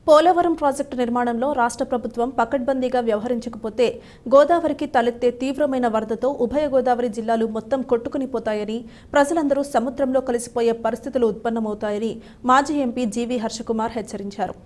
Polavaram project నిర్మాణంలో రాష్ట్ర ప్రభుత్వం పకడ్బందీగా వ్యవహరించకపోతే గోదావరికి తలెత్తే తీవ్రమైన వరదతో ఉభయ గోదావరి జిల్లాలు మొత్తం కొట్టుకునిపోతాయని, ప్రజలందరూ సముద్రంలో కలిసిపోయే పరిస్థితులు ఉత్పన్నమవుతాయని మాజీ ఎంపీ జీవీ హర్షకుమార్ హెచ్చరించారు.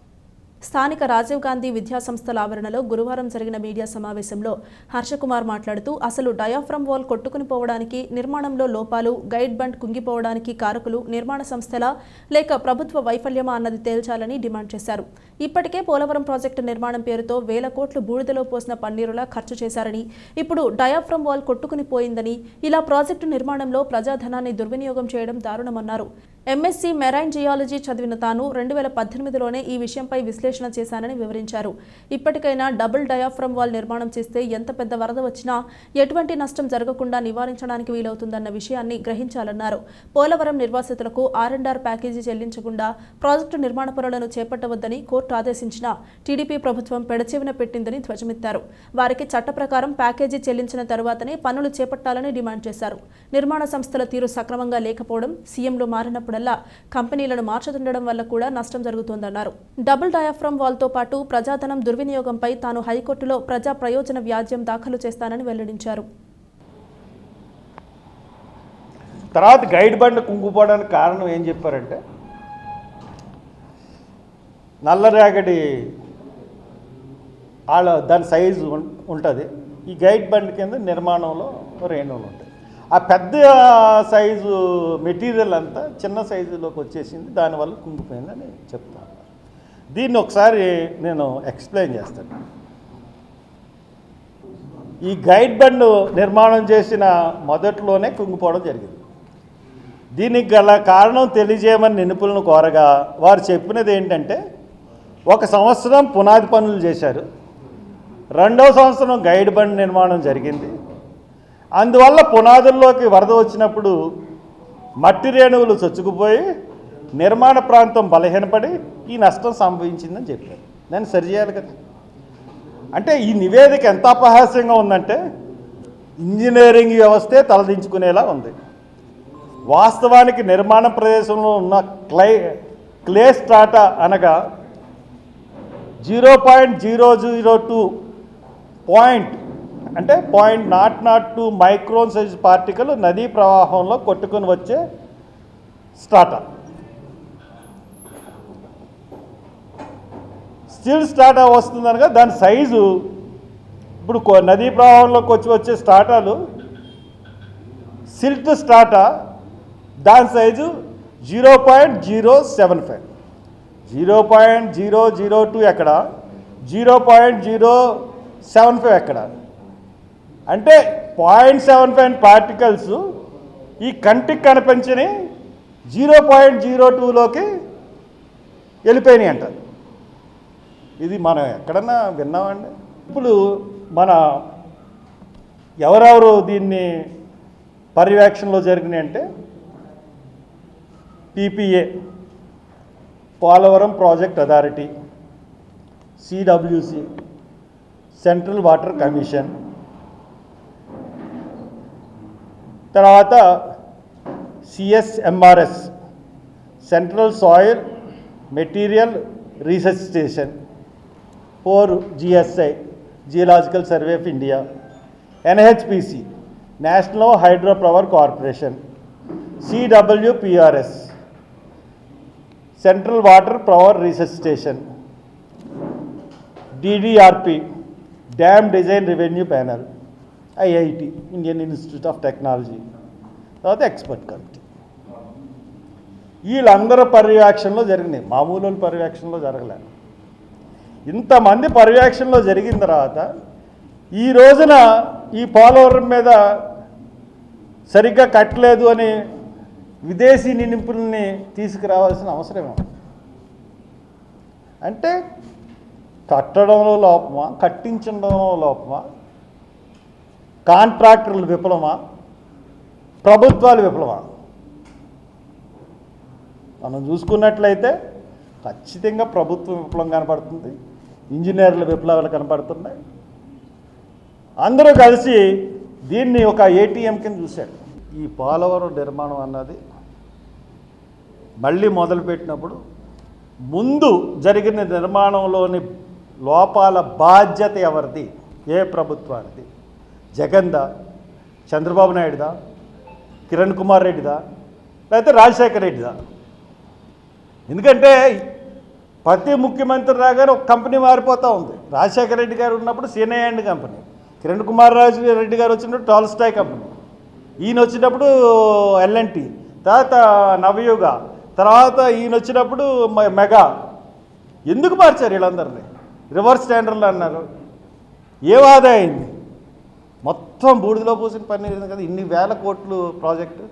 స్థానిక రాజీవ్ గాంధీ విద్యాసంస్థల ఆవరణలో గురువారం జరిగిన మీడియా సమావేశంలో హర్షకుమార్ మాట్లాడుతూ అసలు డయాఫ్రమ్ వాల్ కొట్టుకునిపోవడానికి, నిర్మాణంలో లోపాలు, గైడ్ బండ్ కుంగిపోవడానికి కారకులు నిర్మాణ సంస్థలా లేక ప్రభుత్వ వైఫల్యమా అన్నది తేల్చాలని డిమాండ్ చేశారు. ఇప్పటికే పోలవరం ప్రాజెక్టు నిర్మాణం పేరుతో వేల కోట్లు బూడిదలో పోసిన పన్నీరులా ఖర్చు చేశారని, ఇప్పుడు డయాఫ్రమ్ వాల్ కొట్టుకునిపోయిందని, ఇలా ప్రాజెక్టు నిర్మాణంలో ప్రజాధనాన్ని దుర్వినియోగం చేయడం దారుణమన్నారు. ఎంఎస్సీ మెరైన్ జియాలజీ చదివిన తాను 2018లోనే ఈ విషయంపై విశ్లేషణ చేశానని వివరించారు. ఇప్పటికైనా డబుల్ డయాఫ్రమ్ వాల్ నిర్మాణం చేస్తే ఎంత పెద్ద వరద వచ్చినా ఎటువంటి నష్టం జరగకుండా నివారించడానికి వీలవుతుందన్న విషయాన్ని గ్రహించాలన్నారు. పోలవరం నిర్వాసితులకు R&R ప్యాకేజీ చెల్లించకుండా ప్రాజెక్టు నిర్మాణ పనులను చేపట్టవద్దని కోర్టు ఆదేశించినా టీడీపీ ప్రభుత్వం పెడచెవిన పెట్టిందని ధ్వజమెత్తారు. వారికి చట్ట ప్రకారం ప్యాకేజీ చెల్లించిన తరువాతనే పనులు చేపట్టాలని డిమాండ్ చేశారు. నిర్మాణ సంస్థల తీరు సక్రమంగా లేకపోవడం, సీఎంలు మారినప్పుడల్లా కంపెనీలను మార్చుతుండడం వల్ల కూడా నష్టం జరుగుతోందన్నారు. డబుల్ డయాఫ్రమ్ వాల్తో పాటు ప్రజాధనం దుర్వినియోగంపై తాను హైకోర్టులో ప్రజా ప్రయోజన వ్యాజ్యం దాఖలు చేస్తానని వెల్లడించారు. తర్వాత గైడ్ బండ్ కుంగిపోవడానికి కారణం ఏం చెప్పారంటే, నల్లరేగడి దాని సైజు ఉంటుంది. ఈ గైడ్ బండ్ కింద నిర్మాణంలో రేణువులు ఉంటాయి. ఆ పెద్ద సైజు మెటీరియల్ అంతా చిన్న సైజులోకి వచ్చేసింది, దానివల్ల కుంగిపోయిందని చెప్తాను. దీన్ని ఒకసారి నేను ఎక్స్ప్లెయిన్ చేస్తాను. ఈ గైడ్ బండ్ నిర్మాణం చేసిన మొదట్లోనే కుంగిపోవడం జరిగింది. దీనికి గల కారణం తెలియజేయమని నిపుణులను కోరగా వారు చెప్పినది ఏంటంటే, 1 సంవత్సరం పునాది పనులు చేశారు, 2వ సంవత్సరం గైడ్ బండ్ నిర్మాణం జరిగింది. అందువల్ల పునాదుల్లోకి వరద వచ్చినప్పుడు మట్టి రేణువులు చొచ్చుకుపోయి నిర్మాణ ప్రాంతం బలహీనపడి ఈ నష్టం సంభవించిందని చెప్పారు. నేను సరిచేయాలి కదా. అంటే ఈ నివేదిక ఎంత అపహాస్యంగా ఉందంటే, ఇంజనీరింగ్ వ్యవస్థే తలదించుకునేలా ఉంది. వాస్తవానికి నిర్మాణ ప్రదేశంలో ఉన్న క్లే స్ట్రాటా అనగా 0.002 అంటే 0.002 మైక్రోన్ సైజ్ పార్టికల్ నదీ ప్రవాహంలో కొట్టుకొని వచ్చే స్ట్రాటా. స్టిల్ స్ట్రాటా వస్తుందనగా దాని సైజు ఇప్పుడు నదీ ప్రవాహంలోకి వచ్చే స్ట్రాటాలు, సిల్ట్ స్ట్రాటా దాని సైజు 0.075. 0.002 ఎక్కడ, 0.075 ఎక్కడ అంటే 0.75 పార్టికల్స్ ఈ కంటికి కనిపించని 0.02లోకి వెళ్ళిపోయినాయి అంటారు. ఇది మనం ఎక్కడన్నా విన్నామండి? ఇప్పుడు మన ఎవరెవరు దీన్ని పర్యవేక్షణలో జరిగినాయి అంటే, PPA Polavaram project authority, CWC central water commission, తర్వాత CSMRS central soil material research station, 4 GSI geological survey of India, NHPC national hydro power corporation, CWPRS central water power research station, DDRP dam design revenue panel, IIT Indian institute of technology, తర్వాత expert committee. వీళ్ళందరూ పర్యవేక్షణలో జరిగినాయి, మామూలు పర్యవేక్షణలో జరగలే. ఇంతమంది పర్యవేక్షణలో జరిగిన తర్వాత ఈ రోజున ఈ పోలవరం మీద సరిగ్గా కట్టలేదు అని విదేశీ నిపుణుల్ని తీసుకురావాల్సిన అవసరమే. అంటే కట్టడంలో లోపమా, కట్టించడంలో లోపమా, కాంట్రాక్టర్లు విఫలమా, ప్రభుత్వాలు విఫలమా? మనం చూసుకున్నట్లయితే ఖచ్చితంగా ప్రభుత్వం విఫలం కనపడుతుంది, ఇంజనీర్ల విప్లవాలు కనపడుతున్నాయి. అందరూ కలిసి దీన్ని ఒక ATM కింద చూశారు. ఈ పోలవరం నిర్మాణం అన్నది మళ్ళీ మొదలుపెట్టినప్పుడు ముందు జరిగిన నిర్మాణంలోని లోపాల బాధ్యత ఎవరిది? ఏ ప్రభుత్వానిది? జగన్దా, చంద్రబాబు నాయుడుదా, కిరణ్ కుమార్ రెడ్డిదా, లేకపోతే రాజశేఖర రెడ్డిదా? ఎందుకంటే ప్రతి ముఖ్యమంత్రి రాగానే ఒక కంపెనీ మారిపోతూ ఉంది. రాజశేఖర రెడ్డి గారు ఉన్నప్పుడు సీనై అండ్ కంపెనీ, కిరణ్ కుమార్ రెడ్డి గారు వచ్చినప్పుడు టాల్స్టాయ్ కంపెనీ, ఈయన వచ్చినప్పుడు ఎల్ఎన్టీ, తర్వాత నవయుగ, తర్వాత ఈయన వచ్చినప్పుడు మెగా. ఎందుకు మార్చారు వీళ్ళందరినీ? రివర్స్ టెండర్లు అన్నారు. ఏ వాదా అయింది? మొత్తం బూడిదలో పోసిన పని కదా. ఇన్ని వేల కోట్లు ప్రాజెక్టు